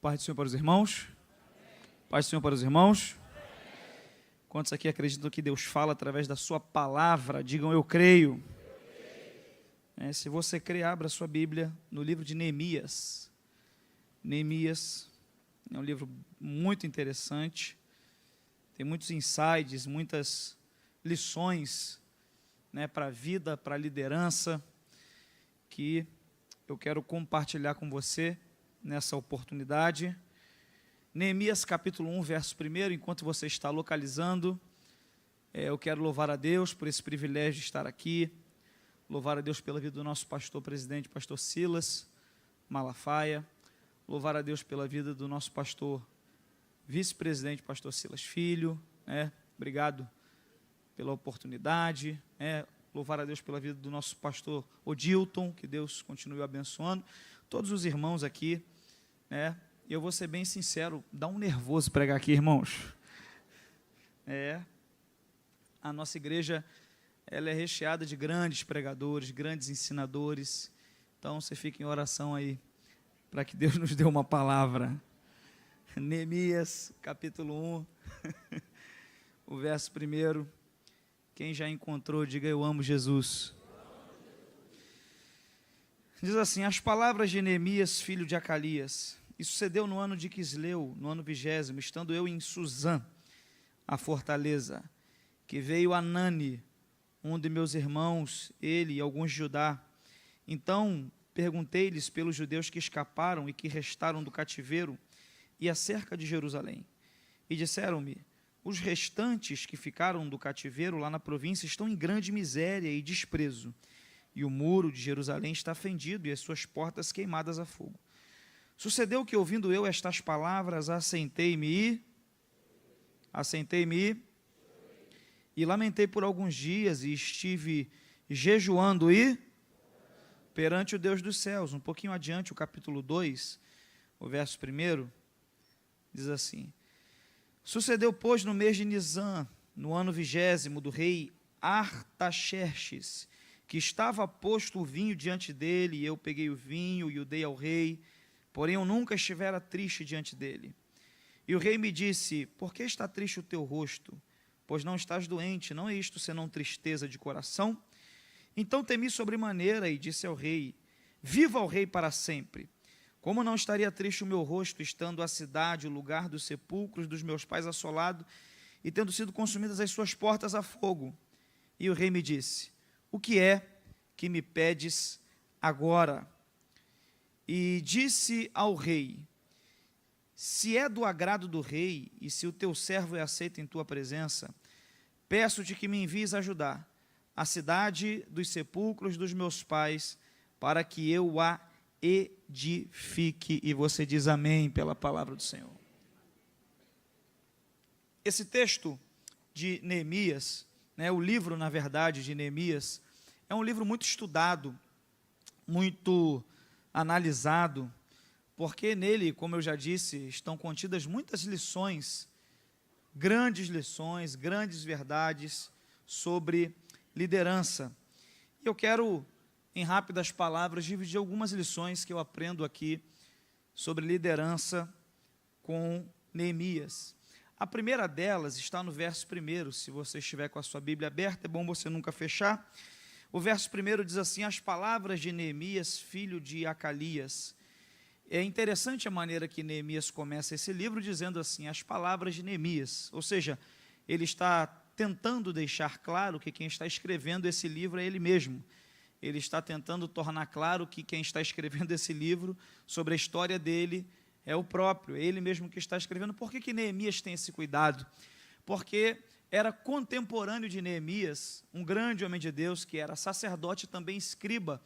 Paz do Senhor para os irmãos. Paz do Senhor para os irmãos. Quantos aqui acreditam que Deus fala através da sua palavra? Digam, eu creio. Se você crê, abra a sua Bíblia no livro de Neemias. Neemias é um livro muito interessante. Tem muitos insights, muitas lições, para a vida, para a liderança, que eu quero compartilhar com você nessa oportunidade. Neemias capítulo 1, verso 1, enquanto você está localizando, eu quero louvar a Deus por esse privilégio de estar aqui, louvar a Deus pela vida do nosso pastor presidente, pastor Silas Malafaia, louvar a Deus pela vida do nosso pastor vice-presidente, pastor Silas Filho, obrigado pela oportunidade, louvar a Deus pela vida do nosso pastor Odilton, que Deus continue o abençoando, todos os irmãos aqui, eu vou ser bem sincero, dá um nervoso pregar aqui, irmãos. A nossa igreja, ela é recheada de grandes pregadores, grandes ensinadores, então você fica em oração aí, para que Deus nos dê uma palavra. Neemias, capítulo 1, o verso 1, quem já encontrou, diga eu amo Jesus. Diz assim, as palavras de Neemias, filho de Acalias, e sucedeu no ano de Quisleu, no ano 20º, estando eu em Suzã, a fortaleza, que veio Anani, um de meus irmãos, ele e alguns de Judá. Então perguntei-lhes pelos judeus que escaparam e que restaram do cativeiro e acerca de Jerusalém. E disseram-me, os restantes que ficaram do cativeiro lá na província estão em grande miséria e desprezo, e o muro de Jerusalém está fendido e as suas portas queimadas a fogo. Sucedeu que, ouvindo eu estas palavras, assentei-me e lamentei por alguns dias, e estive jejuando perante o Deus dos céus. Um pouquinho adiante, o capítulo 2, o verso 1, diz assim, sucedeu, pois, no mês de Nisã, no ano 20º, do rei Artaxerxes, que estava posto o vinho diante dele, e eu peguei o vinho e o dei ao rei, porém eu nunca estivera triste diante dele. E o rei me disse, por que está triste o teu rosto? Pois não estás doente, não é isto senão tristeza de coração? Então temi sobremaneira e disse ao rei, viva o rei para sempre. Como não estaria triste o meu rosto, estando a cidade, o lugar dos sepulcros dos meus pais assolado, e tendo sido consumidas as suas portas a fogo? E o rei me disse, o que é que me pedes agora? E disse ao rei, se é do agrado do rei, e se o teu servo é aceito em tua presença, peço-te que me envies ajudar a cidade dos sepulcros dos meus pais, para que eu a edifique. E você diz amém pela palavra do Senhor. Esse texto de Neemias, o livro, na verdade, de Neemias, é um livro muito estudado, muito analisado, porque nele, como eu já disse, estão contidas muitas lições, grandes verdades sobre liderança. E eu quero, em rápidas palavras, dividir algumas lições que eu aprendo aqui sobre liderança com Neemias. A primeira delas está no verso 1, se você estiver com a sua Bíblia aberta, é bom você nunca fechar. O verso 1 diz assim, as palavras de Neemias, filho de Acalias. É interessante a maneira que Neemias começa esse livro dizendo assim, as palavras de Neemias, ou seja, ele está tentando deixar claro que quem está escrevendo esse livro é ele mesmo. Ele está tentando tornar claro que quem está escrevendo esse livro, sobre a história dele, é o próprio, é ele mesmo que está escrevendo. Por que Neemias tem esse cuidado? Porque era contemporâneo de Neemias, um grande homem de Deus, que era sacerdote e também escriba,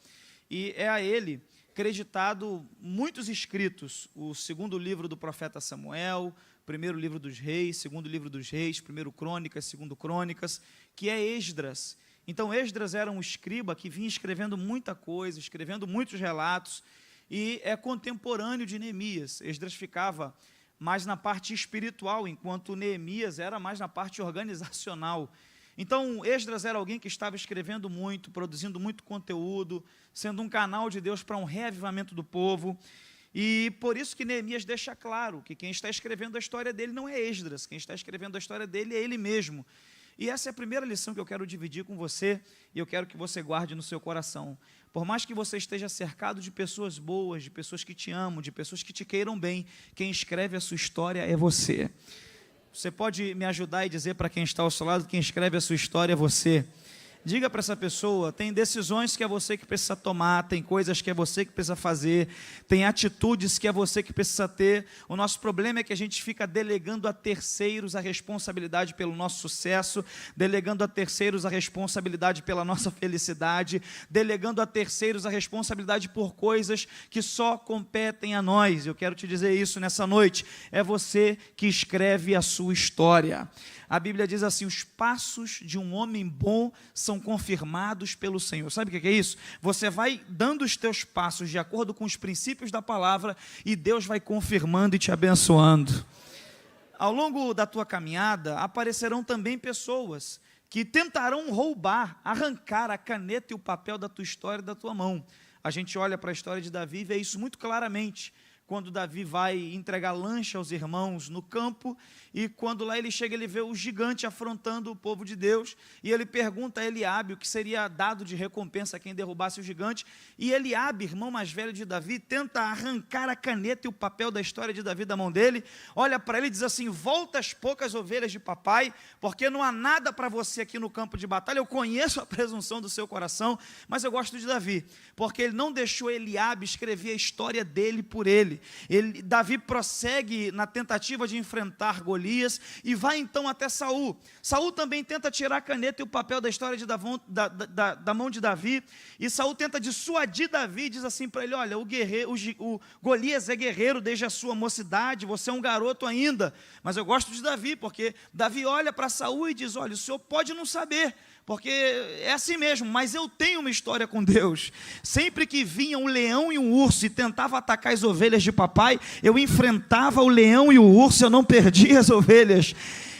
e é a ele creditado muitos escritos, o segundo livro do profeta Samuel, primeiro livro dos reis, segundo livro dos reis, primeiro crônicas, segundo crônicas, que é Esdras. Então Esdras era um escriba que vinha escrevendo muita coisa, escrevendo muitos relatos, e é contemporâneo de Neemias. Esdras ficava mais na parte espiritual, enquanto Neemias era mais na parte organizacional. Então, Esdras era alguém que estava escrevendo muito, produzindo muito conteúdo, sendo um canal de Deus para um reavivamento do povo. E por isso que Neemias deixa claro que quem está escrevendo a história dele não é Esdras, quem está escrevendo a história dele é ele mesmo. E essa é a primeira lição que eu quero dividir com você, e eu quero que você guarde no seu coração. Por mais que você esteja cercado de pessoas boas, de pessoas que te amam, de pessoas que te queiram bem, quem escreve a sua história é você. Você pode me ajudar e dizer para quem está ao seu lado, quem escreve a sua história é você. Diga para essa pessoa, tem decisões que é você que precisa tomar, tem coisas que é você que precisa fazer, tem atitudes que é você que precisa ter. O nosso problema é que a gente fica delegando a terceiros a responsabilidade pelo nosso sucesso, delegando a terceiros a responsabilidade pela nossa felicidade, delegando a terceiros a responsabilidade por coisas que só competem a nós. Eu quero te dizer isso nessa noite, é você que escreve a sua história. A Bíblia diz assim, os passos de um homem bom são confirmados pelo Senhor. Sabe o que é isso? Você vai dando os teus passos de acordo com os princípios da palavra e Deus vai confirmando e te abençoando. Ao longo da tua caminhada, aparecerão também pessoas que tentarão roubar, arrancar a caneta e o papel da tua história da tua mão. A gente olha para a história de Davi e vê isso muito claramente. Quando Davi vai entregar lanche aos irmãos no campo, e quando lá ele chega, ele vê o gigante afrontando o povo de Deus, e ele pergunta a Eliabe o que seria dado de recompensa a quem derrubasse o gigante, e Eliabe, irmão mais velho de Davi, tenta arrancar a caneta e o papel da história de Davi da mão dele, olha para ele e diz assim, volta as poucas ovelhas de papai, porque não há nada para você aqui no campo de batalha, eu conheço a presunção do seu coração, mas eu gosto de Davi, porque ele não deixou Eliabe escrever a história dele por ele. Davi prossegue na tentativa de enfrentar Golias e vai então até Saul. Saul também tenta tirar a caneta e o papel da história da mão de Davi, e Saul tenta dissuadir Davi e diz assim para ele, olha, o Golias é guerreiro desde a sua mocidade, você é um garoto ainda, mas eu gosto de Davi, porque Davi olha para Saul e diz, olha, o senhor pode não saber, porque é assim mesmo, mas eu tenho uma história com Deus. Sempre que vinha um leão e um urso e tentava atacar as ovelhas de papai, eu enfrentava o leão e o urso, eu não perdia as ovelhas.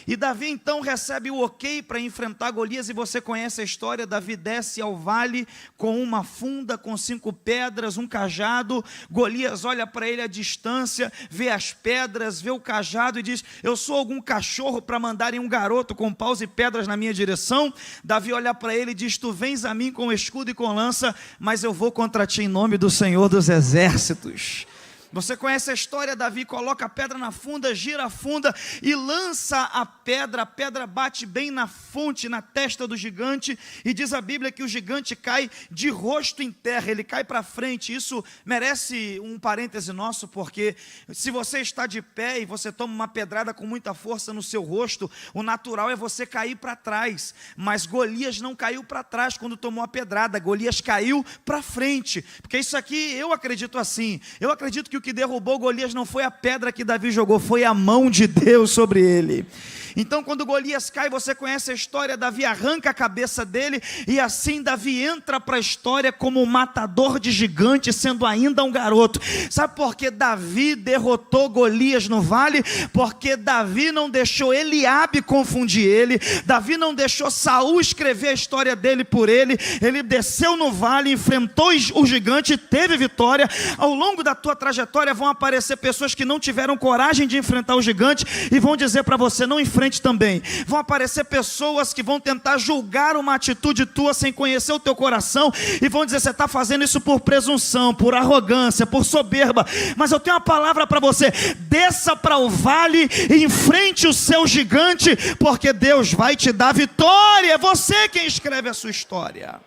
E Davi então recebe o ok para enfrentar Golias, e você conhece a história. Davi desce ao vale com uma funda, com 5 pedras, um cajado. Golias olha para ele à distância, vê as pedras, vê o cajado e diz, eu sou algum cachorro para mandarem um garoto com paus e pedras na minha direção? Davi olha para ele e diz, tu vens a mim com escudo e com lança, mas eu vou contra ti em nome do Senhor dos Exércitos. Você conhece a história, Davi coloca a pedra na funda, gira a funda e lança a pedra bate bem na fonte, na testa do gigante, e diz a Bíblia que o gigante cai de rosto em terra, ele cai para frente. Isso merece um parêntese nosso, porque se você está de pé e você toma uma pedrada com muita força no seu rosto, o natural é você cair para trás, mas Golias não caiu para trás quando tomou a pedrada, Golias caiu para frente, porque isso aqui eu acredito assim, eu acredito que o que derrubou Golias não foi a pedra que Davi jogou, foi a mão de Deus sobre ele. Então quando Golias cai, você conhece a história, Davi arranca a cabeça dele, e assim Davi entra para a história como um matador de gigantes, sendo ainda um garoto. Sabe por que Davi derrotou Golias no vale? Porque Davi não deixou Eliabe confundir ele, Davi não deixou Saul escrever a história dele por ele, ele desceu no vale, enfrentou o gigante, teve vitória. Ao longo da tua trajetória vão aparecer pessoas que não tiveram coragem de enfrentar o gigante e vão dizer para você, não enfrente também. Vão aparecer pessoas que vão tentar julgar uma atitude tua sem conhecer o teu coração e vão dizer, você está fazendo isso por presunção, por arrogância, por soberba. Mas eu tenho uma palavra para você, desça para o vale e enfrente o seu gigante, porque Deus vai te dar vitória. É você quem escreve a sua história,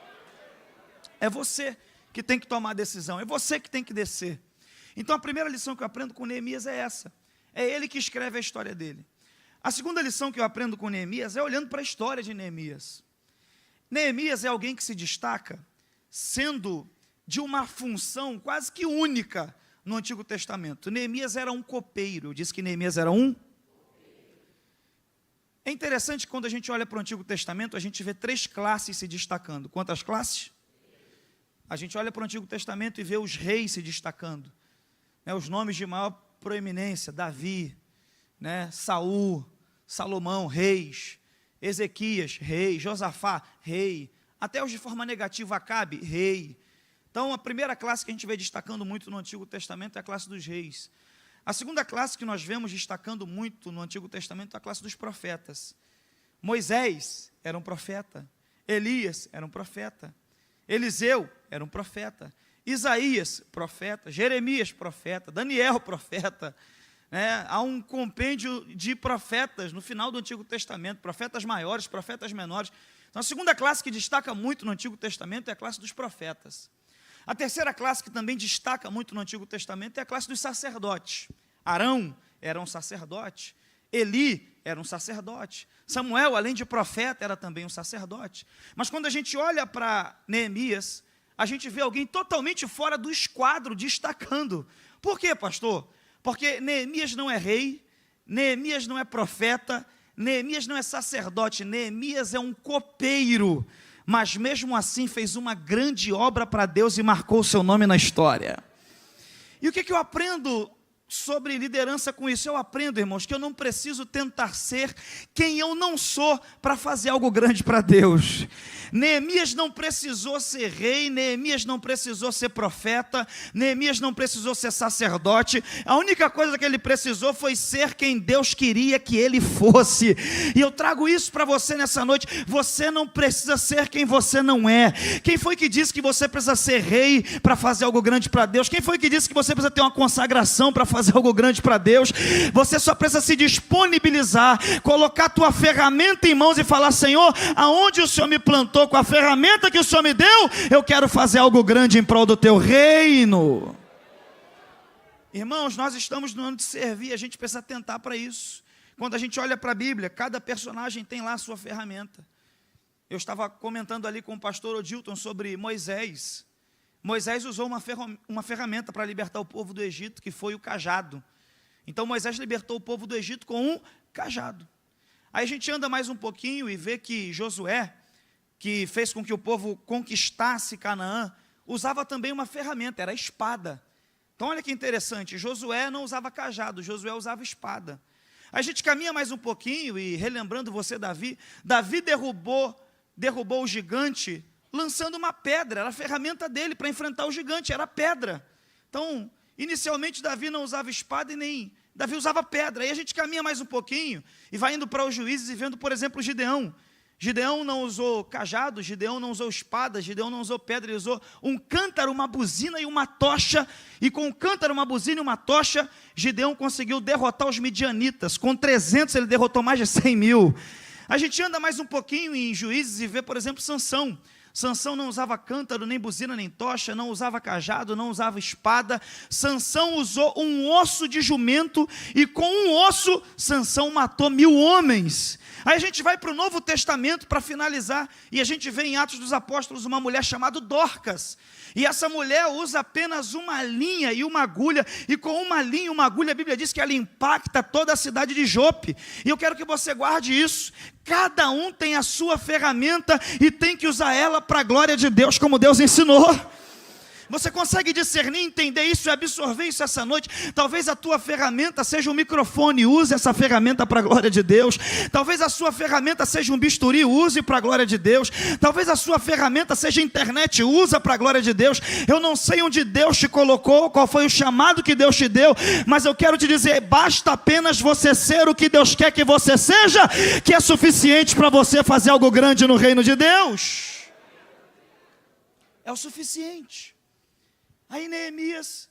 é você que tem que tomar a decisão, é você que tem que descer. Então a primeira lição que eu aprendo com Neemias é essa, é ele que escreve a história dele. A segunda lição que eu aprendo com Neemias é olhando para a história de Neemias. Neemias é alguém que se destaca sendo de uma função quase que única no Antigo Testamento. Neemias era um copeiro, diz que Neemias era um. É interessante que quando a gente olha para o Antigo Testamento, a gente vê 3 classes se destacando. Quantas classes? A gente olha para o Antigo Testamento e vê os reis se destacando, os nomes de maior proeminência, Davi, Saul, Salomão, reis, Ezequias, rei, Josafá, rei, até os de forma negativa, Acabe, rei. Então, a primeira classe que a gente vê destacando muito no Antigo Testamento é a classe dos reis. A segunda classe que nós vemos destacando muito no Antigo Testamento é a classe dos profetas. Moisés era um profeta, Elias era um profeta, Eliseu era um profeta, Isaías, profeta, Jeremias, profeta, Daniel, profeta. Há um compêndio de profetas no final do Antigo Testamento, profetas maiores, profetas menores. Então, a segunda classe que destaca muito no Antigo Testamento é a classe dos profetas. A terceira classe que também destaca muito no Antigo Testamento é a classe dos sacerdotes. Arão era um sacerdote, Eli era um sacerdote, Samuel, além de profeta, era também um sacerdote. Mas quando a gente olha para Neemias, a gente vê alguém totalmente fora do esquadro, destacando. Por quê, pastor? Porque Neemias não é rei, Neemias não é profeta, Neemias não é sacerdote, Neemias é um copeiro, mas mesmo assim fez uma grande obra para Deus e marcou o seu nome na história. E o que eu aprendo sobre liderança com isso? Eu aprendo, irmãos, que eu não preciso tentar ser quem eu não sou para fazer algo grande para Deus. Neemias não precisou ser rei, Neemias não precisou ser profeta, Neemias não precisou ser sacerdote. A única coisa que ele precisou foi ser quem Deus queria que ele fosse. E eu trago isso para você nessa noite. Você não precisa ser quem você não é. Quem foi que disse que você precisa ser rei para fazer algo grande para Deus? Quem foi que disse que você precisa ter uma consagração para fazer algo grande para Deus? Você só precisa se disponibilizar, colocar a tua ferramenta em mãos e falar: Senhor, aonde o Senhor me plantou, com a ferramenta que o Senhor me deu, eu quero fazer algo grande em prol do teu reino. Irmãos, nós estamos no ano de servir, a gente precisa tentar para isso. Quando a gente olha para a Bíblia, cada personagem tem lá a sua ferramenta. Eu estava comentando ali com o pastor Odilton sobre Moisés. Moisés usou uma ferramenta para libertar o povo do Egito, que foi o cajado. Então Moisés libertou o povo do Egito com um cajado. Aí a gente anda mais um pouquinho e vê que Josué, que fez com que o povo conquistasse Canaã, usava também uma ferramenta, era a espada. Então olha que interessante, Josué não usava cajado, Josué usava espada. Aí a gente caminha mais um pouquinho e, relembrando você, Davi derrubou o gigante lançando uma pedra, era a ferramenta dele para enfrentar o gigante, era a pedra. Então, inicialmente Davi não usava espada e nem... Davi usava pedra. Aí a gente caminha mais um pouquinho e vai indo para os Juízes e vendo, por exemplo, Gideão. Gideão não usou cajado, Gideão não usou espada, Gideão não usou pedra, ele usou um cântaro, uma buzina e uma tocha, e com um cântaro, uma buzina e uma tocha, Gideão conseguiu derrotar os midianitas. Com 300 ele derrotou mais de 100 mil. A gente anda mais um pouquinho em Juízes e vê, por exemplo, Sansão. Sansão não usava cântaro, nem buzina, nem tocha, não usava cajado, não usava espada. Sansão usou um osso de jumento, e com um osso, Sansão matou 1000 homens. Aí a gente vai para o Novo Testamento para finalizar, e a gente vê em Atos dos Apóstolos uma mulher chamada Dorcas. E essa mulher usa apenas uma linha e uma agulha, e com uma linha e uma agulha, a Bíblia diz que ela impacta toda a cidade de Jope. E eu quero que você guarde isso. Cada um tem a sua ferramenta e tem que usar ela para a glória de Deus, como Deus ensinou. Você consegue discernir, entender isso e absorver isso essa noite? Talvez a tua ferramenta seja um microfone, use essa ferramenta para a glória de Deus. Talvez a sua ferramenta seja um bisturi, use para a glória de Deus. Talvez a sua ferramenta seja a internet, usa para a glória de Deus. Eu não sei onde Deus te colocou, qual foi o chamado que Deus te deu, mas eu quero te dizer, basta apenas você ser o que Deus quer que você seja, que é suficiente para você fazer algo grande no reino de Deus. É o suficiente. Aí Neemias,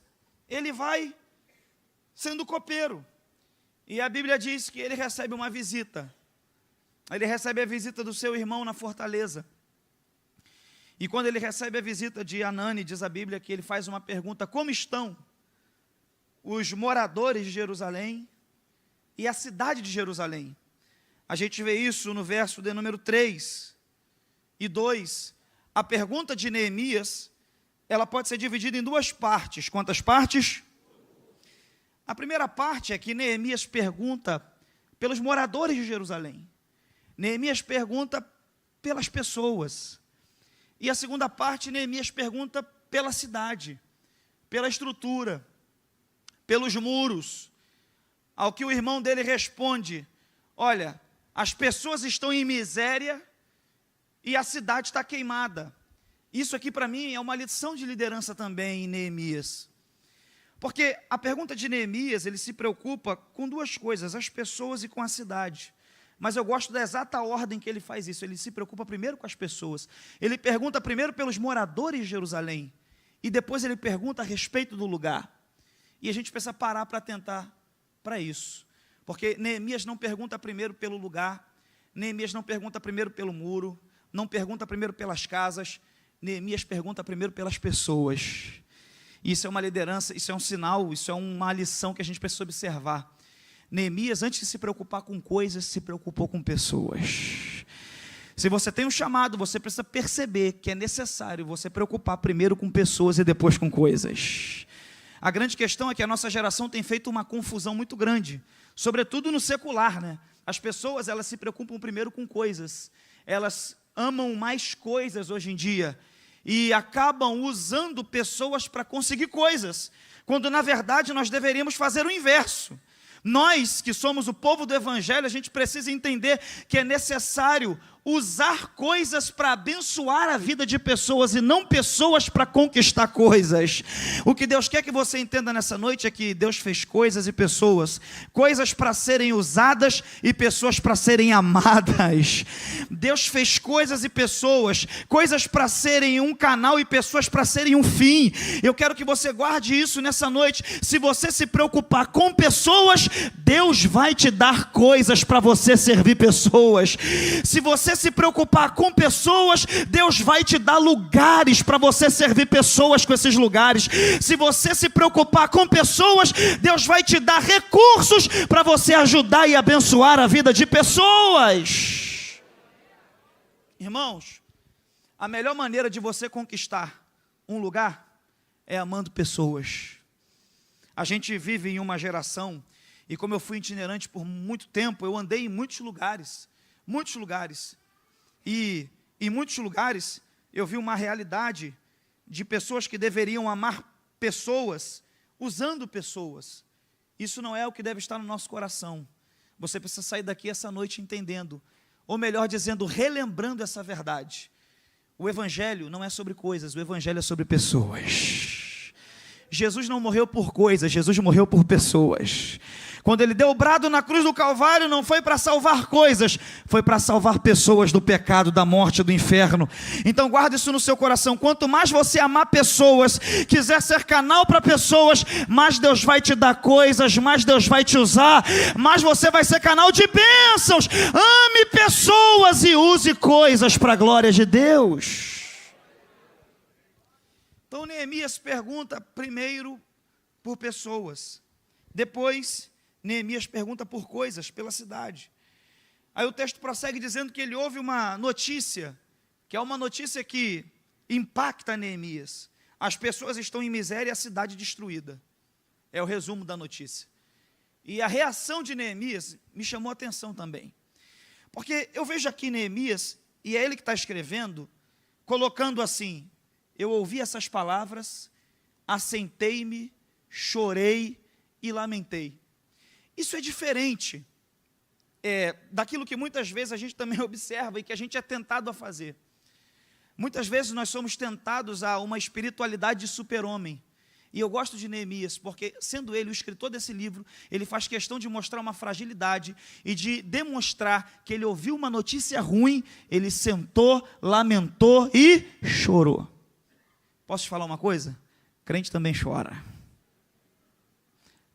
ele vai sendo copeiro, e a Bíblia diz que ele recebe uma visita. Ele recebe a visita do seu irmão na fortaleza, e quando ele recebe a visita de Anani, diz a Bíblia que ele faz uma pergunta: como estão os moradores de Jerusalém e a cidade de Jerusalém? A gente vê isso no verso de número 3 e 2, a pergunta de Neemias, ela pode ser dividida em duas partes. Quantas partes? A primeira parte é que Neemias pergunta pelos moradores de Jerusalém. Neemias pergunta pelas pessoas. E a segunda parte, Neemias pergunta pela cidade, pela estrutura, pelos muros. Ao que o irmão dele responde: olha, as pessoas estão em miséria e a cidade está queimada. Isso aqui para mim é uma lição de liderança também em Neemias. Porque a pergunta de Neemias, ele se preocupa com duas coisas, as pessoas e com a cidade. Mas eu gosto da exata ordem que ele faz isso. Ele se preocupa primeiro com as pessoas. Ele pergunta primeiro pelos moradores de Jerusalém. E depois ele pergunta a respeito do lugar. E a gente precisa parar para atentar para isso. Porque Neemias não pergunta primeiro pelo lugar. Neemias não pergunta primeiro pelo muro. Não pergunta primeiro pelas casas. Neemias pergunta primeiro pelas pessoas. Isso é uma liderança, isso é um sinal, isso é uma lição que a gente precisa observar. Neemias, antes de se preocupar com coisas, se preocupou com pessoas. Se você tem um chamado, você precisa perceber que é necessário você preocupar primeiro com pessoas e depois com coisas. A grande questão é que a nossa geração tem feito uma confusão muito grande, sobretudo no secular, né? As pessoas, elas se preocupam primeiro com coisas, elas amam mais coisas hoje em dia, e acabam usando pessoas para conseguir coisas, quando na verdade nós deveríamos fazer o inverso. Nós que somos o povo do Evangelho, a gente precisa entender que é necessário usar coisas para abençoar a vida de pessoas e não pessoas para conquistar coisas. O que Deus quer que você entenda nessa noite é que Deus fez coisas e pessoas, coisas para serem usadas e pessoas para serem amadas. Deus fez coisas e pessoas, coisas para serem um canal e pessoas para serem um fim. Eu quero que você guarde isso nessa noite. Se você se preocupar com pessoas, Deus vai te dar coisas para você servir pessoas. Se você se preocupar com pessoas, Deus vai te dar lugares para você servir pessoas com esses lugares. Se você se preocupar com pessoas, Deus vai te dar recursos para você ajudar e abençoar a vida de pessoas. Irmãos, a melhor maneira de você conquistar um lugar é amando pessoas. A gente vive em uma geração, e como eu fui itinerante por muito tempo, eu andei em muitos lugares. E em muitos lugares eu vi uma realidade de pessoas que deveriam amar pessoas, usando pessoas. Isso não é o que deve estar no nosso coração. Você precisa sair daqui essa noite entendendo, ou melhor dizendo, relembrando essa verdade. O Evangelho não é sobre coisas, o Evangelho é sobre pessoas. Jesus não morreu por coisas, Jesus morreu por pessoas. Quando ele deu o brado na cruz do Calvário, não foi para salvar coisas, foi para salvar pessoas do pecado, da morte, do inferno. Então guarde isso no seu coração. Quanto mais você amar pessoas, quiser ser canal para pessoas, mais Deus vai te dar coisas, mais Deus vai te usar, mais você vai ser canal de bênçãos. Ame pessoas e use coisas para a glória de Deus. Então Neemias pergunta primeiro por pessoas, depois Neemias pergunta por coisas, pela cidade. Aí o texto prossegue dizendo que ele ouve uma notícia, que é uma notícia que impacta Neemias. As pessoas estão em miséria e a cidade destruída. É o resumo da notícia. E a reação de Neemias me chamou a atenção também. Porque eu vejo aqui Neemias, e é ele que está escrevendo, colocando assim: eu ouvi essas palavras, assentei-me, chorei e lamentei. Isso é diferente daquilo que muitas vezes a gente também observa e que a gente é tentado a fazer. Muitas vezes nós somos tentados a uma espiritualidade de super-homem. E eu gosto de Neemias, porque sendo ele o escritor desse livro, ele faz questão de mostrar uma fragilidade e de demonstrar que ele ouviu uma notícia ruim, ele sentou, lamentou e chorou. Posso te falar uma coisa? Crente também chora.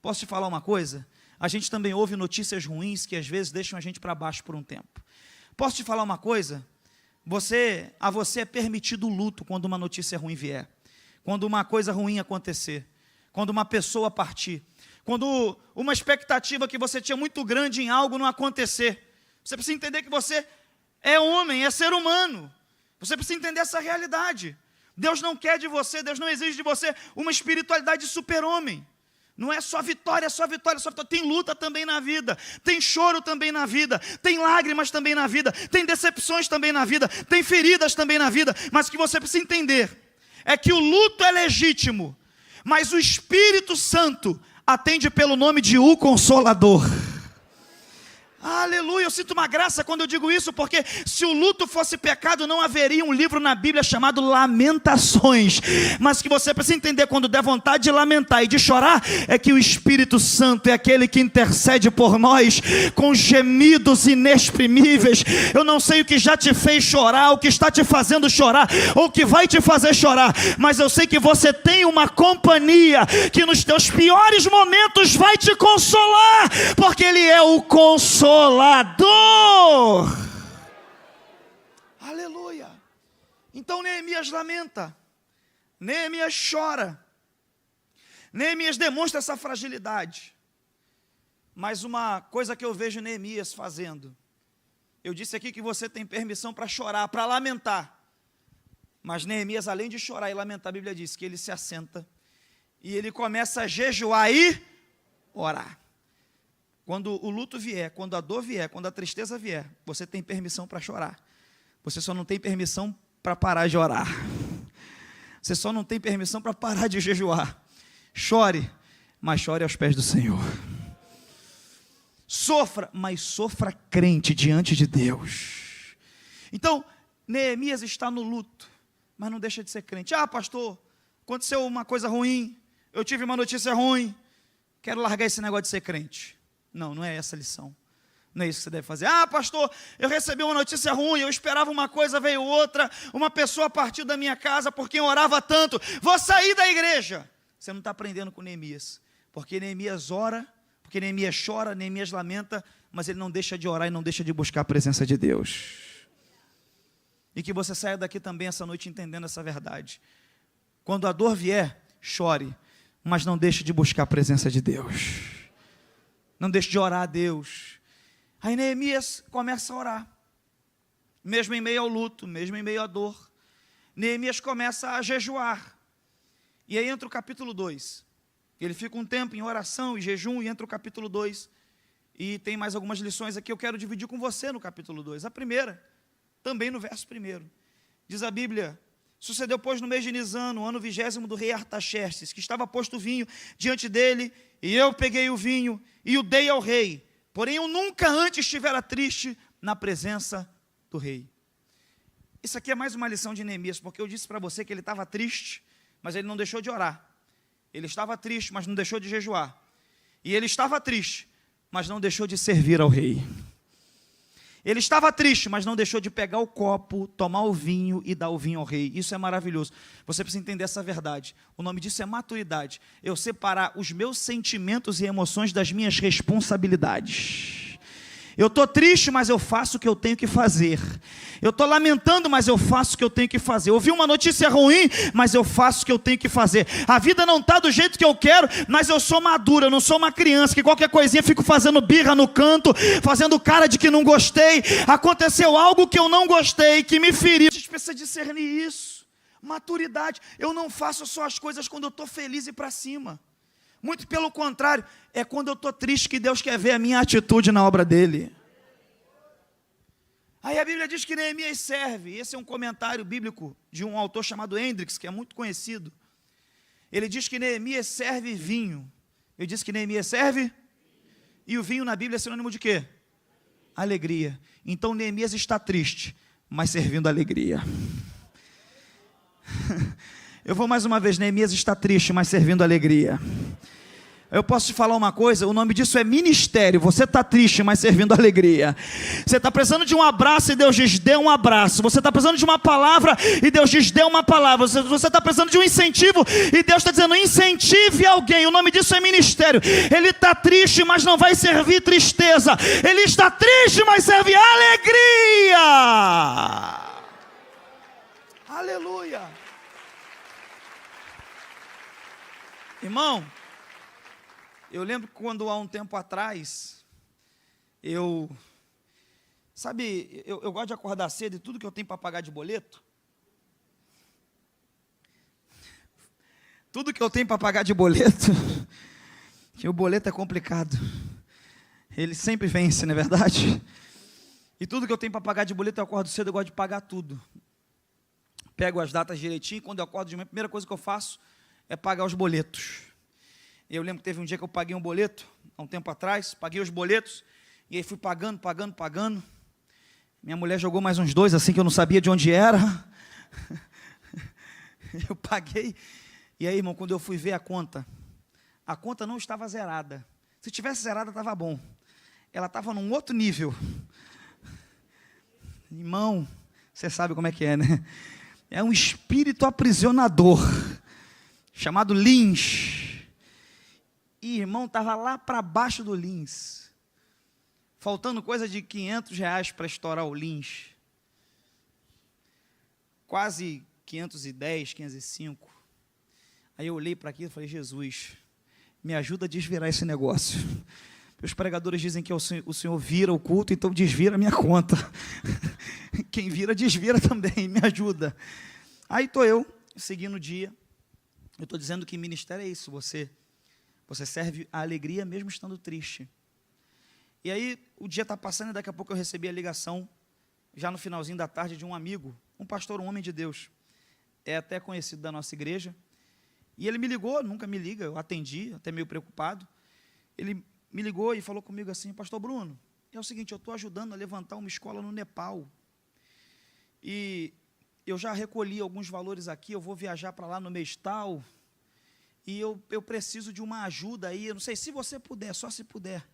Posso te falar uma coisa? A gente também ouve notícias ruins que às vezes deixam a gente para baixo por um tempo. Posso te falar uma coisa? A você é permitido o luto quando uma notícia ruim vier, quando uma coisa ruim acontecer, quando uma pessoa partir, quando uma expectativa que você tinha muito grande em algo não acontecer. Você precisa entender que você é homem, é ser humano. Você precisa entender essa realidade. Deus não quer de você, Deus não exige de você uma espiritualidade de super-homem. Não é só vitória, só vitória, só vitória. Tem luta também na vida, tem choro também na vida, tem lágrimas também na vida, tem decepções também na vida, tem feridas também na vida. Mas o que você precisa entender é que o luto é legítimo, mas o Espírito Santo atende pelo nome de o Consolador. Aleluia, eu sinto uma graça quando eu digo isso, porque se o luto fosse pecado, não haveria um livro na Bíblia chamado Lamentações. Mas que você precisa entender, quando der vontade de lamentar e de chorar, é que o Espírito Santo é aquele que intercede por nós com gemidos inexprimíveis. Eu não sei o que já te fez chorar, o que está te fazendo chorar, ou o que vai te fazer chorar, mas eu sei que você tem uma companhia que nos teus piores momentos vai te consolar, porque Ele é o Consolador. Aleluia. Então Neemias lamenta, Neemias chora, Neemias demonstra essa fragilidade. Mas uma coisa que eu vejo Neemias fazendo, eu disse aqui que você tem permissão para chorar, para lamentar, mas Neemias, além de chorar e lamentar, a Bíblia diz que ele se assenta e ele começa a jejuar e orar. Quando o luto vier, quando a dor vier, quando a tristeza vier, você tem permissão para chorar. Você só não tem permissão para parar de orar. Você só não tem permissão para parar de jejuar. Chore, mas chore aos pés do Senhor. Sofra, mas sofra crente diante de Deus. Então, Neemias está no luto, mas não deixa de ser crente. Ah, pastor, aconteceu uma coisa ruim, eu tive uma notícia ruim, quero largar esse negócio de ser crente. Não, não é essa a lição. Não é isso que você deve fazer. Ah, pastor, eu recebi uma notícia ruim, eu esperava uma coisa, veio outra, uma pessoa partiu da minha casa por quem eu orava tanto, vou sair da igreja. Você não está aprendendo com Neemias, porque Neemias ora, porque Neemias chora, Neemias lamenta, mas ele não deixa de orar e não deixa de buscar a presença de Deus. E que você saia daqui também essa noite entendendo essa verdade. Quando a dor vier, chore, mas não deixe de buscar a presença de Deus. Não deixe de orar a Deus. Aí Neemias começa a orar, mesmo em meio ao luto, mesmo em meio à dor. Neemias começa a jejuar. E aí entra o capítulo 2. Ele fica um tempo em oração e jejum, e entra o capítulo 2. E tem mais algumas lições aqui que eu quero dividir com você no capítulo 2. A primeira, também no verso 1. Diz a Bíblia: sucedeu, pois, no mês de Nisan, no ano 20º do rei Artaxerxes, que estava posto o vinho diante dele, e eu peguei o vinho e o dei ao rei. Porém, eu nunca antes estivera triste na presença do rei. Isso aqui é mais uma lição de Neemias, porque eu disse para você que ele estava triste, mas ele não deixou de orar. Ele estava triste, mas não deixou de jejuar. E ele estava triste, mas não deixou de servir ao rei. Ele estava triste, mas não deixou de pegar o copo, tomar o vinho e dar o vinho ao rei. Isso é maravilhoso. Você precisa entender essa verdade. O nome disso é maturidade. Eu separar os meus sentimentos e emoções das minhas responsabilidades. Eu estou triste, mas eu faço o que eu tenho que fazer. Eu estou lamentando, mas eu faço o que eu tenho que fazer. Eu ouvi uma notícia ruim, mas eu faço o que eu tenho que fazer. A vida não está do jeito que eu quero, mas eu sou madura, eu não sou uma criança que qualquer coisinha fico fazendo birra no canto, fazendo cara de que não gostei. Aconteceu algo que eu não gostei, que me feriu. A gente precisa discernir isso. Maturidade. Eu não faço só as coisas quando eu estou feliz e para cima. Muito pelo contrário, é quando eu estou triste que Deus quer ver a minha atitude na obra dele. Aí a Bíblia diz que Neemias serve. Esse é um comentário bíblico de um autor chamado Hendricks, que é muito conhecido. Ele diz que Neemias serve vinho. Ele diz que Neemias serve, e o vinho na Bíblia é sinônimo de quê? Alegria. Então Neemias está triste, mas servindo alegria. Eu vou mais uma vez. Neemias está triste, mas servindo alegria. Eu posso te falar uma coisa, o nome disso é ministério. Você está triste, mas servindo alegria. Você está precisando de um abraço e Deus diz, dê um abraço. Você está precisando de uma palavra e Deus diz, dê uma palavra. Você está precisando de um incentivo e Deus está dizendo, incentive alguém. O nome disso é ministério. Ele está triste, mas não vai servir tristeza. Ele está triste, mas serve alegria. Aleluia. Irmão, eu lembro que quando há um tempo atrás, eu gosto de acordar cedo e tudo que eu tenho para pagar de boleto, que o boleto é complicado, ele sempre vence, não é verdade? E tudo que eu tenho para pagar de boleto, eu acordo cedo, eu gosto de pagar tudo. Pego as datas direitinho, quando eu acordo de manhã, a primeira coisa que eu faço é pagar os boletos. Eu lembro que teve um dia que eu paguei um boleto, há um tempo atrás, paguei os boletos, E aí fui pagando. Minha mulher jogou mais uns 2, assim, que eu não sabia de onde era. Eu paguei. E aí, irmão, quando eu fui ver a conta não estava zerada. Se tivesse zerada, estava bom. Ela estava num outro nível. Irmão, você sabe como é que é, né? É um espírito aprisionador, chamado lins. E, irmão, estava lá para baixo do lins. Faltando coisa de R$500 para estourar o lins. Quase 510, 505. Aí eu olhei para aquilo e falei, Jesus, me ajuda a desvirar esse negócio. Os pregadores dizem que o Senhor vira o culto, então desvira a minha conta. Quem vira, desvira também, me ajuda. Aí estou eu, seguindo o dia. Eu estou dizendo que ministério é isso, você serve a alegria mesmo estando triste. E aí o dia está passando e daqui a pouco eu recebi a ligação, já no finalzinho da tarde, de um amigo, um pastor, um homem de Deus. É até conhecido da nossa igreja. E ele me ligou, nunca me liga, eu atendi, até meio preocupado. Ele me ligou e falou comigo assim, pastor Bruno, é o seguinte, eu estou ajudando a levantar uma escola no Nepal. E eu já recolhi alguns valores aqui, eu vou viajar para lá no mês tal, e eu preciso de uma ajuda aí, eu não sei, se você puder, só se puder.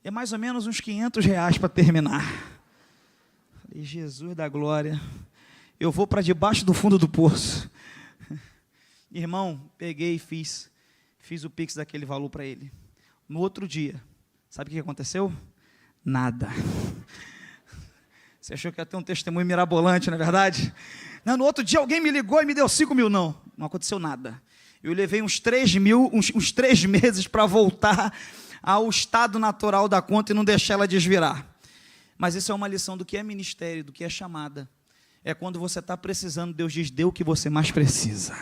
É mais ou menos uns R$500 para terminar. Falei, Jesus da glória, eu vou para debaixo do fundo do poço. Irmão, peguei e fiz o pix daquele valor para ele. No outro dia, sabe o que aconteceu? Nada. Você achou que ia ter um testemunho mirabolante, não é verdade? Não, no outro dia alguém me ligou e me deu 5 mil. Não aconteceu nada. Eu levei uns 3 meses para voltar ao estado natural da conta e não deixar ela desvirar. Mas isso é uma lição do que é ministério, do que é chamada. É quando você está precisando, Deus diz, dê o que você mais precisa.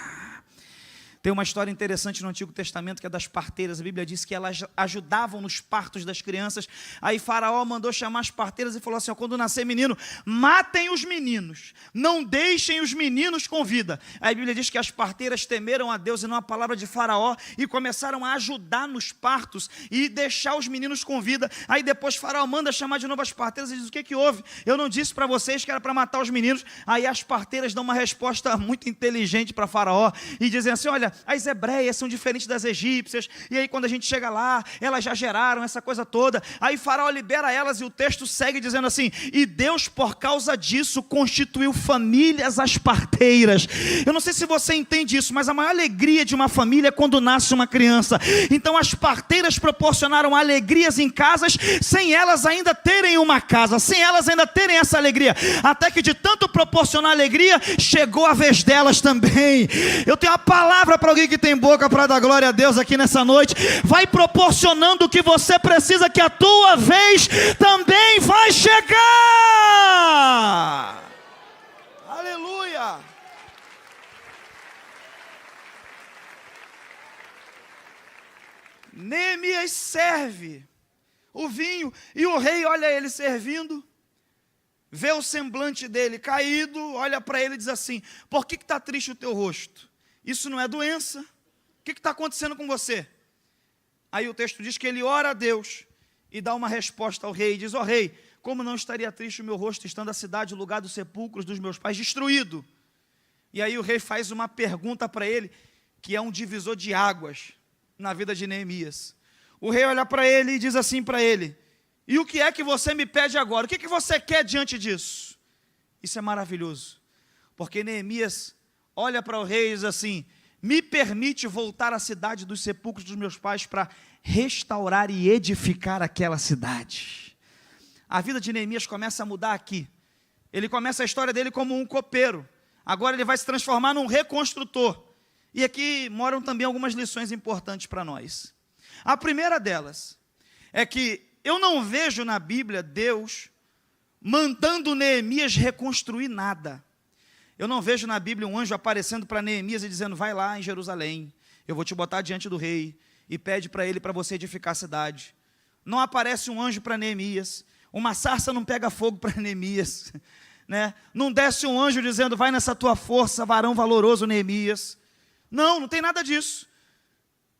Tem uma história interessante no Antigo Testamento, que é das parteiras. A Bíblia diz que elas ajudavam nos partos das crianças. Aí Faraó mandou chamar as parteiras e falou assim, quando nascer menino, matem os meninos, não deixem os meninos com vida. Aí a Bíblia diz que as parteiras temeram a Deus e não a palavra de Faraó, e começaram a ajudar nos partos e deixar os meninos com vida. Aí depois Faraó manda chamar de novo as parteiras e diz, o que houve? Eu não disse para vocês que era para matar os meninos. Aí as parteiras dão uma resposta muito inteligente para Faraó e dizem assim, olha, as hebreias são diferentes das egípcias, e aí quando a gente chega lá, elas já geraram essa coisa toda. Aí Faraó libera elas e o texto segue dizendo assim, e Deus por causa disso constituiu famílias às parteiras. Eu não sei se você entende isso, mas a maior alegria de uma família é quando nasce uma criança. Então as parteiras proporcionaram alegrias em casas, sem elas ainda terem uma casa, sem elas ainda terem essa alegria, até que de tanto proporcionar alegria, chegou a vez delas também. Eu tenho uma palavra para alguém que tem boca para dar glória a Deus aqui nessa noite. Vai proporcionando o que você precisa, que a tua vez também vai chegar. Aleluia. Neemias serve o vinho e o rei olha ele servindo, vê o semblante dele caído, olha para ele e diz assim, por que está triste o teu rosto? Isso não é doença. O que está acontecendo com você? Aí o texto diz que ele ora a Deus e dá uma resposta ao rei. E diz, rei, como não estaria triste o meu rosto, estando a cidade, o lugar dos sepulcros dos meus pais, destruído? E aí o rei faz uma pergunta para ele, que é um divisor de águas na vida de Neemias. O rei olha para ele e diz assim para ele, e o que é que você me pede agora? O que você quer diante disso? Isso é maravilhoso, porque Neemias olha para o rei e diz assim, me permite voltar à cidade dos sepulcros dos meus pais para restaurar e edificar aquela cidade. A vida de Neemias começa a mudar aqui. Ele começa a história dele como um copeiro. Agora ele vai se transformar num reconstrutor. E aqui moram também algumas lições importantes para nós. A primeira delas é que eu não vejo na Bíblia Deus mandando Neemias reconstruir nada. Eu não vejo na Bíblia um anjo aparecendo para Neemias e dizendo, vai lá em Jerusalém, eu vou te botar diante do rei, e pede para ele para você edificar a cidade. Não aparece um anjo para Neemias, uma sarça não pega fogo para Neemias, né? Não desce um anjo dizendo, vai nessa tua força, varão valoroso Neemias. Não tem nada disso.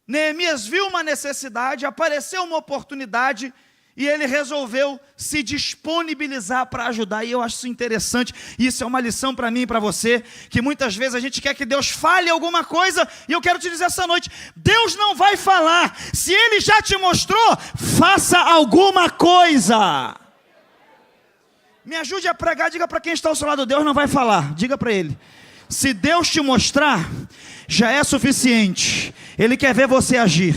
Neemias viu uma necessidade, apareceu uma oportunidade, E ele resolveu se disponibilizar para ajudar. E eu acho isso interessante. Isso é uma lição para mim e para você. Que muitas vezes a gente quer que Deus fale alguma coisa. E eu quero te dizer essa noite: Deus não vai falar. Se Ele já te mostrou, faça alguma coisa. Me ajude a pregar. Diga para quem está ao seu lado: Deus não vai falar. Diga para ele: se Deus te mostrar, já é suficiente. Ele quer ver você agir.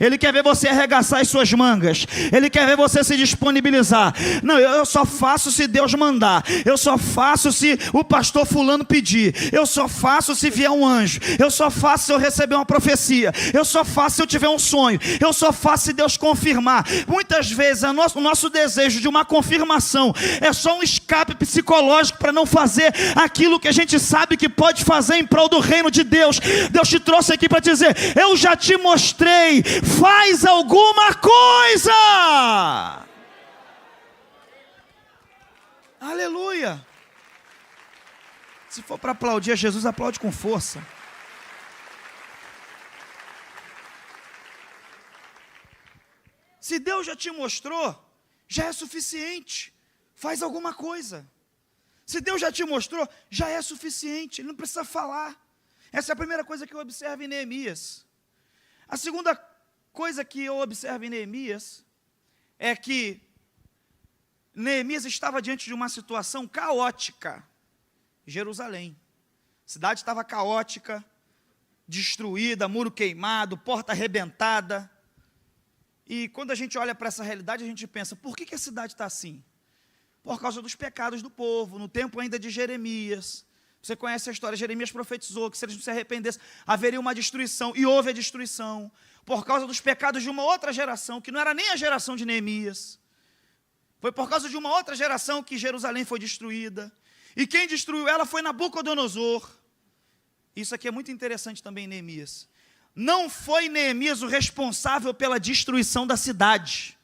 Ele quer ver você arregaçar as suas mangas. Ele quer ver você se disponibilizar. Não, eu só faço se Deus mandar. Eu só faço se o pastor fulano pedir. Eu só faço se vier um anjo. Eu só faço se eu receber uma profecia. Eu só faço se eu tiver um sonho. Eu só faço se Deus confirmar. Muitas vezes o nosso desejo de uma confirmação é só um escape psicológico para não fazer aquilo que a gente sabe que pode fazer em prol do reino de Deus. Deus te trouxe aqui para dizer: eu já te mostrei. Faz alguma coisa. Aleluia. Se for para aplaudir a Jesus, aplaude com força. Se Deus já te mostrou, já é suficiente. Faz alguma coisa. Se Deus já te mostrou, já é suficiente. Ele não precisa falar. Essa é a primeira coisa que eu observo em Neemias. A segunda coisa que eu observo em Neemias é que Neemias estava diante de uma situação caótica. Jerusalém. A cidade estava caótica, destruída, muro queimado, porta arrebentada. E quando a gente olha para essa realidade, a gente pensa: por que a cidade está assim? Por causa dos pecados do povo, no tempo ainda de Jeremias. Você conhece a história, Jeremias profetizou que se eles não se arrependessem, haveria uma destruição, e houve a destruição, por causa dos pecados de uma outra geração, que não era nem a geração de Neemias. Foi por causa de uma outra geração que Jerusalém foi destruída, e quem destruiu ela foi Nabucodonosor. Isso aqui é muito interessante também em Neemias. Não foi Neemias o responsável pela destruição da cidade,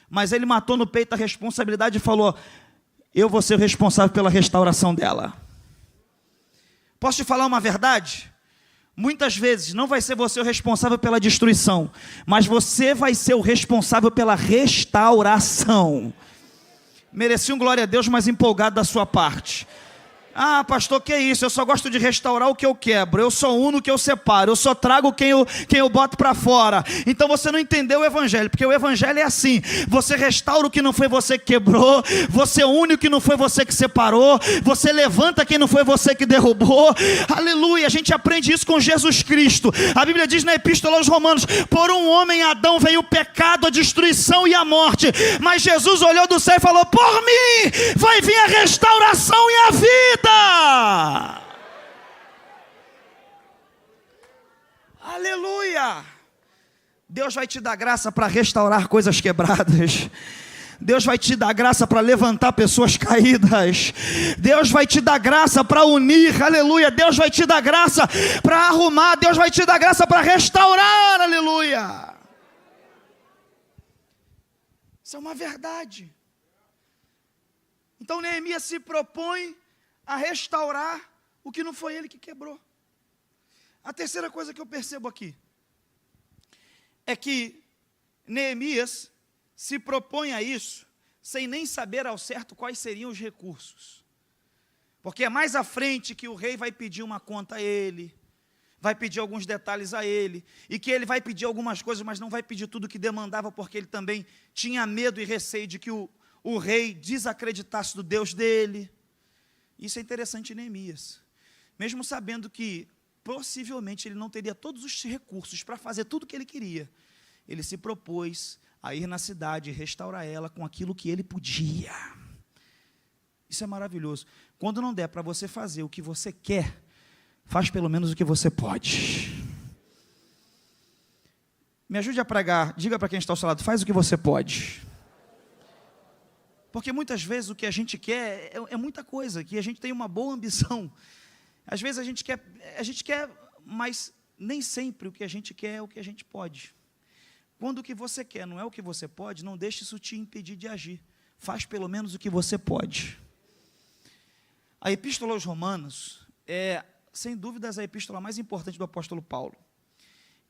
mas ele matou no peito a responsabilidade e falou: eu vou ser o responsável pela restauração dela. Posso te falar uma verdade? Muitas vezes não vai ser você o responsável pela destruição, mas você vai ser o responsável pela restauração. Mereci um glória a Deus mais empolgado da sua parte. Ah, pastor, que é isso? Eu só gosto de restaurar o que eu quebro. Eu só uno o que eu separo. Eu só trago quem eu boto para fora. Então você não entendeu o evangelho, porque o evangelho é assim: você restaura o que não foi você que quebrou, você une o que não foi você que separou, você levanta quem não foi você que derrubou. Aleluia, a gente aprende isso com Jesus Cristo. A Bíblia diz na Epístola aos Romanos: por um homem Adão veio o pecado, a destruição e a morte, mas Jesus olhou do céu e falou: por mim vai vir a restauração e a vida. Aleluia. Deus vai te dar graça para restaurar coisas quebradas. Deus vai te dar graça para levantar pessoas caídas. Deus vai te dar graça para unir, aleluia. Deus vai te dar graça para arrumar. Deus vai te dar graça para restaurar, aleluia. Isso é uma verdade. Então Neemias se propõe a restaurar o que não foi ele que quebrou. A terceira coisa que eu percebo aqui é que Neemias se propõe a isso sem nem saber ao certo quais seriam os recursos. Porque é mais à frente que o rei vai pedir uma conta a ele, vai pedir alguns detalhes a ele, e que ele vai pedir algumas coisas, mas não vai pedir tudo que demandava, porque ele também tinha medo e receio de que o rei desacreditasse do Deus dele. Isso é interessante em Neemias. Mesmo sabendo que possivelmente ele não teria todos os recursos para fazer tudo o que ele queria, ele se propôs a ir na cidade e restaurar ela com aquilo que ele podia. Isso é maravilhoso. Quando não der para você fazer o que você quer, faz pelo menos o que você pode. Me ajude a pregar. Diga para quem está ao seu lado: faz o que você pode. Porque muitas vezes o que a gente quer é muita coisa, que a gente tem uma boa ambição. Às vezes a gente quer, mas nem sempre o que a gente quer é o que a gente pode. Quando o que você quer não é o que você pode, não deixe isso te impedir de agir. Faz pelo menos o que você pode. A Epístola aos Romanos é, sem dúvidas, a epístola mais importante do apóstolo Paulo.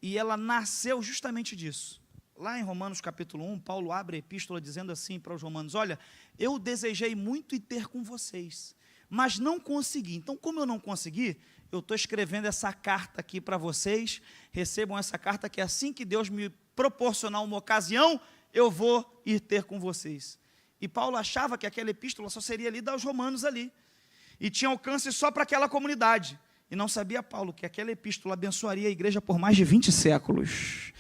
E ela nasceu justamente disso. lá em Romanos capítulo 1, Paulo abre a epístola dizendo assim para os romanos: olha, eu desejei muito ir ter com vocês, mas não consegui. Então, como eu não consegui, eu estou escrevendo essa carta aqui para vocês. Recebam essa carta, que assim que Deus me proporcionar uma ocasião, eu vou ir ter com vocês. E Paulo achava que aquela epístola só seria lida aos romanos ali, e tinha alcance só para aquela comunidade. E não sabia Paulo que aquela epístola abençoaria a igreja por mais de 20 séculos.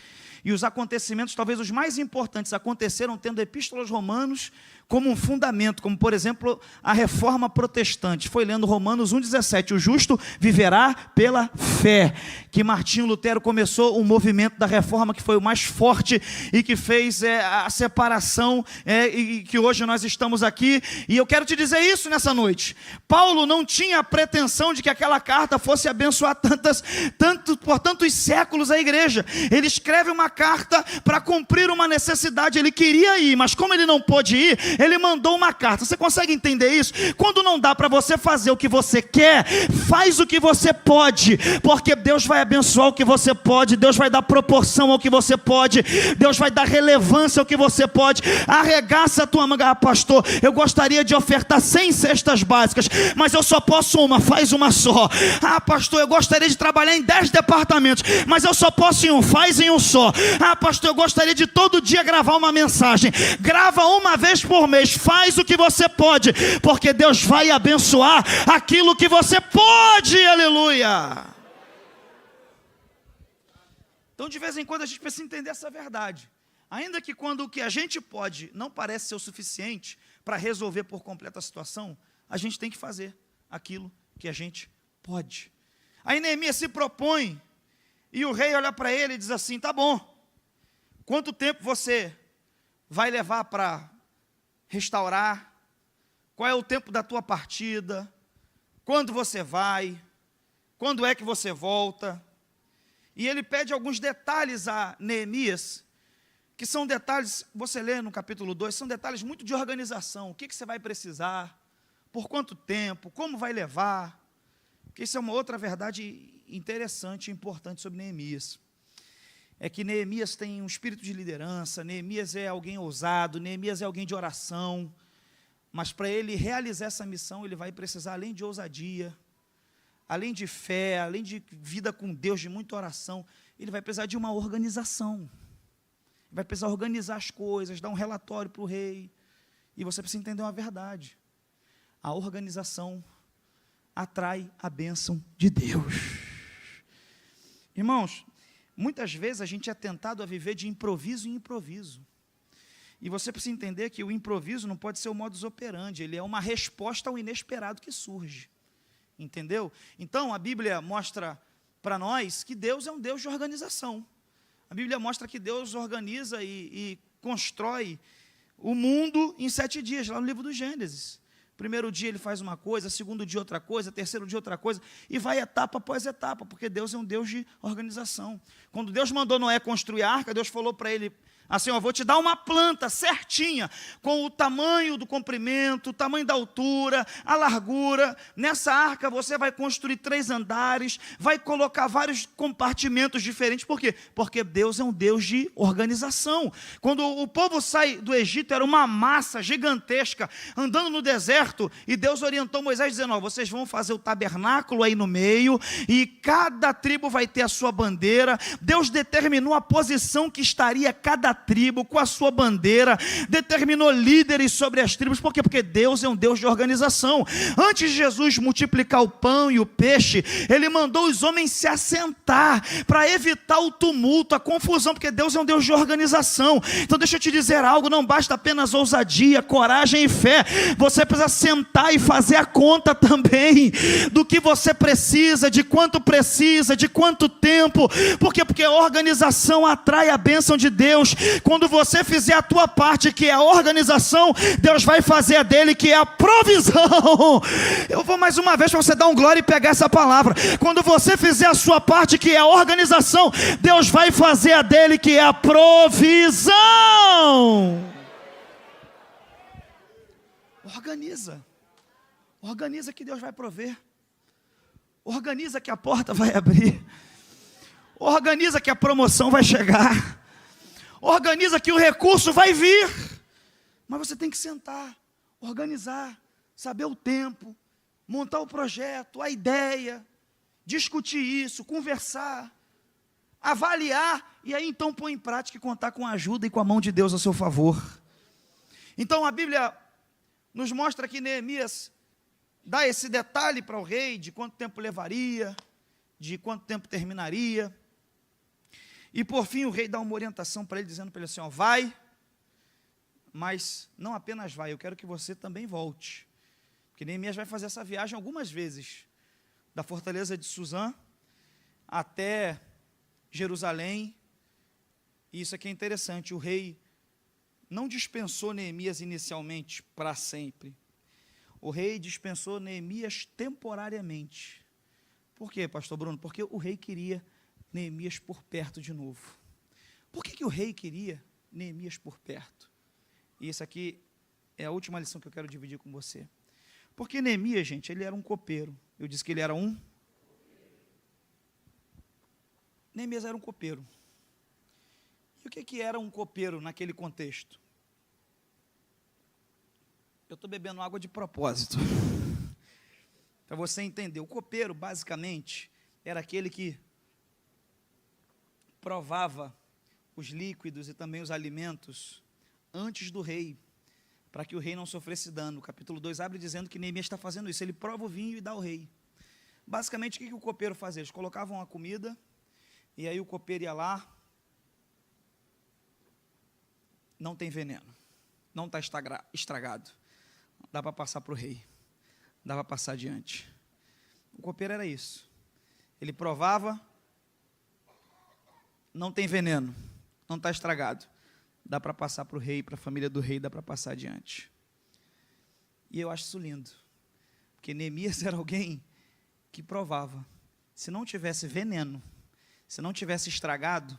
E os acontecimentos, talvez os mais importantes, aconteceram tendo a epístola aos Romanos como um fundamento, como por exemplo a reforma protestante. Foi lendo Romanos 1,17, o justo viverá pela fé, que Martinho Lutero começou um movimento da reforma que foi o mais forte e que fez a separação, e que hoje nós estamos aqui. E eu quero te dizer isso nessa noite: Paulo não tinha a pretensão de que aquela carta fosse abençoar por tantos séculos a igreja. Ele escreve uma carta para cumprir uma necessidade. Ele queria ir, mas como ele não pôde ir, ele mandou uma carta. Você consegue entender isso? Quando não dá para você fazer o que você quer, faz o que você pode, porque Deus vai abençoar o que você pode, Deus vai dar proporção ao que você pode, Deus vai dar relevância ao que você pode. Arregaça a tua manga: pastor, eu gostaria de ofertar 100 cestas básicas, mas eu só posso uma, faz uma só. Pastor, eu gostaria de trabalhar em 10 departamentos, mas eu só posso em um, faz em um só. Pastor, eu gostaria de todo dia gravar uma mensagem, grava uma vez por mês, faz o que você pode, porque Deus vai abençoar aquilo que você pode, aleluia. Então de vez em quando a gente precisa entender essa verdade, ainda que quando o que a gente pode não parece ser o suficiente para resolver por completo a situação, a gente tem que fazer aquilo que a gente pode. Aí Neemias se propõe, e o rei olha para ele e diz assim: tá bom, quanto tempo você vai levar para restaurar? Qual é o tempo da tua partida? Quando você vai? Quando é que você volta? E ele pede alguns detalhes a Neemias, que são detalhes, você lê no capítulo 2, são detalhes muito de organização. O que você vai precisar? Por quanto tempo? Como vai levar? Porque isso é uma outra verdade interessante e importante sobre Neemias. É que Neemias tem um espírito de liderança, Neemias é alguém ousado, Neemias é alguém de oração, mas para ele realizar essa missão, ele vai precisar, além de ousadia, além de fé, além de vida com Deus, de muita oração, ele vai precisar de uma organização. Vai precisar organizar as coisas, dar um relatório para o rei. E você precisa entender uma verdade: a organização atrai a bênção de Deus. Irmãos, muitas vezes a gente é tentado a viver de improviso em improviso. E você precisa entender que o improviso não pode ser o modus operandi, ele é uma resposta ao inesperado que surge. Entendeu? Então a Bíblia mostra para nós que Deus é um Deus de organização. A Bíblia mostra que Deus organiza e constrói o mundo em 7 dias, lá no livro do Gênesis. Primeiro dia ele faz uma coisa, segundo dia outra coisa, terceiro dia outra coisa, e vai etapa após etapa, porque Deus é um Deus de organização. Quando Deus mandou Noé construir a arca, Deus falou para ele assim: vou te dar uma planta certinha, com o tamanho do comprimento, o tamanho da altura, a largura. Nessa arca você vai construir 3 andares, vai colocar vários compartimentos diferentes. Por quê? Porque Deus é um Deus de organização. Quando o povo sai do Egito, era uma massa gigantesca, andando no deserto, e Deus orientou Moisés dizendo: vocês vão fazer o tabernáculo aí no meio, e cada tribo vai ter a sua bandeira. Deus determinou a posição que estaria cada tribo com a sua bandeira, determinou líderes sobre as tribos. Por quê? Porque Deus é um Deus de organização. Antes de Jesus multiplicar o pão e o peixe, ele mandou os homens se assentar para evitar o tumulto, a confusão, porque Deus é um Deus de organização. Então deixa eu te dizer algo: não basta apenas ousadia, coragem e fé, você precisa sentar e fazer a conta também do que você precisa, de quanto precisa, de quanto tempo. Por quê? Porque a organização atrai a bênção de Deus. Quando você fizer a tua parte, que é a organização, Deus vai fazer a dele, que é a provisão. Eu vou mais uma vez para você dar um glória e pegar essa palavra. Quando você fizer a sua parte, que é a organização, Deus vai fazer a dele, que é a provisão. Organiza que Deus vai prover. Organiza que a porta vai abrir. Organiza que a promoção vai chegar. organiza que o recurso vai vir. Mas você tem que sentar, organizar, saber o tempo, montar o projeto, a ideia, discutir isso, conversar, avaliar, e aí então pôr em prática e contar com a ajuda e com a mão de Deus a seu favor. Então a Bíblia nos mostra que Neemias dá esse detalhe para o rei, de quanto tempo levaria, de quanto tempo terminaria, e por fim o rei dá uma orientação para ele, dizendo para ele assim, ó, vai, mas não apenas vai, eu quero que você também volte, porque Neemias vai fazer essa viagem algumas vezes, da fortaleza de Suzã até Jerusalém, e isso aqui é interessante, o rei não dispensou Neemias inicialmente para sempre, o rei dispensou Neemias temporariamente. Por quê, pastor Bruno? Porque o rei queria Neemias por perto de novo. Por que o rei queria Neemias por perto? E isso aqui é a última lição que eu quero dividir com você. Porque Neemias, gente, ele era um copeiro. Eu disse que ele era um... Neemias era um copeiro. E o que era um copeiro naquele contexto? Eu estou bebendo água de propósito. Para você entender, o copeiro, basicamente, era aquele que provava os líquidos e também os alimentos antes do rei, para que o rei não sofresse dano. O capítulo 2 abre dizendo que Neemias está fazendo isso, ele prova o vinho e dá ao rei. Basicamente, o que o copeiro fazia? Eles colocavam a comida, e aí o copeiro ia lá, não tem veneno, não está estragado, dá para passar para o rei, dá para passar adiante. O copeiro era isso, ele provava, não tem veneno, não está estragado, dá para passar para o rei, para a família do rei, dá para passar adiante. E eu acho isso lindo, porque Neemias era alguém que provava, se não tivesse veneno, se não tivesse estragado,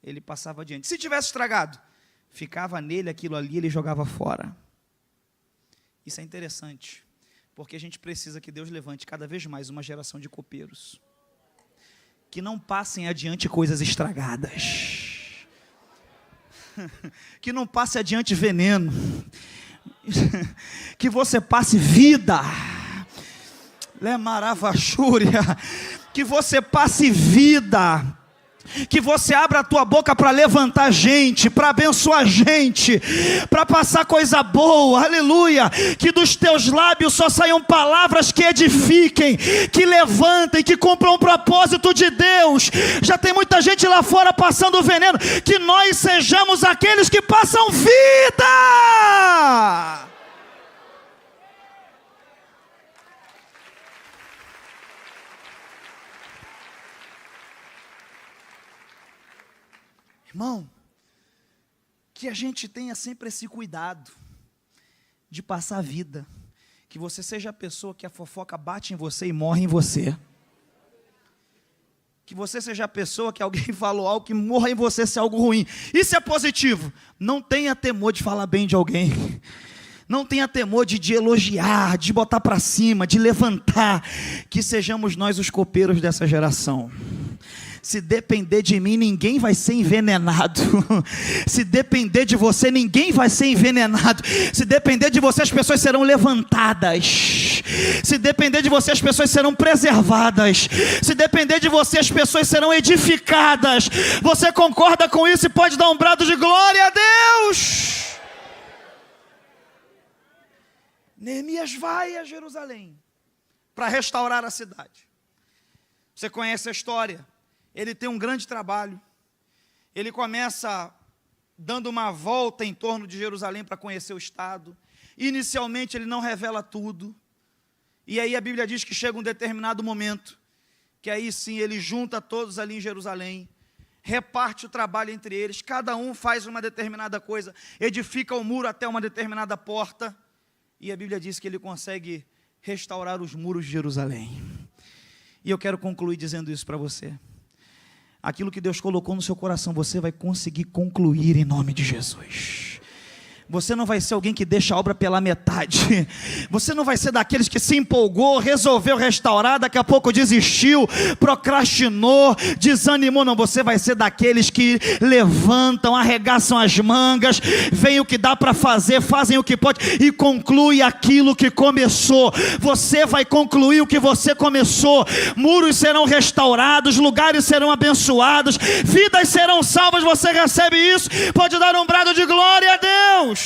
ele passava adiante. Se tivesse estragado, ficava nele aquilo ali, ele jogava fora. Isso é interessante, porque a gente precisa que Deus levante cada vez mais uma geração de copeiros, que não passem adiante coisas estragadas, que não passe adiante veneno, que você passe vida, Lemaravachúria, que você passe vida, que você abra a tua boca para levantar gente, para abençoar gente, para passar coisa boa, aleluia, que dos teus lábios só saiam palavras que edifiquem, que levantem, que cumpram o propósito de Deus. Já tem muita gente lá fora passando veneno, que nós sejamos aqueles que passam vida. Irmão, que a gente tenha sempre esse cuidado de passar a vida, que você seja a pessoa que a fofoca bate em você e morre em você, que você seja a pessoa que alguém falou algo que morra em você se é algo ruim. Isso é positivo, não tenha temor de falar bem de alguém, não tenha temor de elogiar, de botar para cima, de levantar, que sejamos nós os copeiros dessa geração. Se depender de mim, ninguém vai ser envenenado. Se depender de você, ninguém vai ser envenenado. Se depender de você, as pessoas serão levantadas. Se depender de você, as pessoas serão preservadas. Se depender de você, as pessoas serão edificadas. Você concorda com isso e pode dar um brado de glória a Deus? Neemias vai a Jerusalém para restaurar a cidade. Você conhece a história. Ele tem um grande trabalho, ele começa dando uma volta em torno de Jerusalém para conhecer o estado. Inicialmente ele não revela tudo, e aí a Bíblia diz que chega um determinado momento, que aí sim ele junta todos ali em Jerusalém, reparte o trabalho entre eles, cada um faz uma determinada coisa, edifica o muro até uma determinada porta, e a Bíblia diz que ele consegue restaurar os muros de Jerusalém. E eu quero concluir dizendo isso para você. Aquilo que Deus colocou no seu coração, você vai conseguir concluir em nome de Jesus. Você não vai ser alguém que deixa a obra pela metade. Você não vai ser daqueles que se empolgou, resolveu restaurar, daqui a pouco desistiu, procrastinou, desanimou. Não, você vai ser daqueles que levantam, arregaçam as mangas, veem o que dá para fazer, fazem o que pode e conclui aquilo que começou. Você vai concluir o que você começou. Muros serão restaurados, lugares serão abençoados, vidas serão salvas. Você recebe isso? Pode dar um brado de glória a Deus.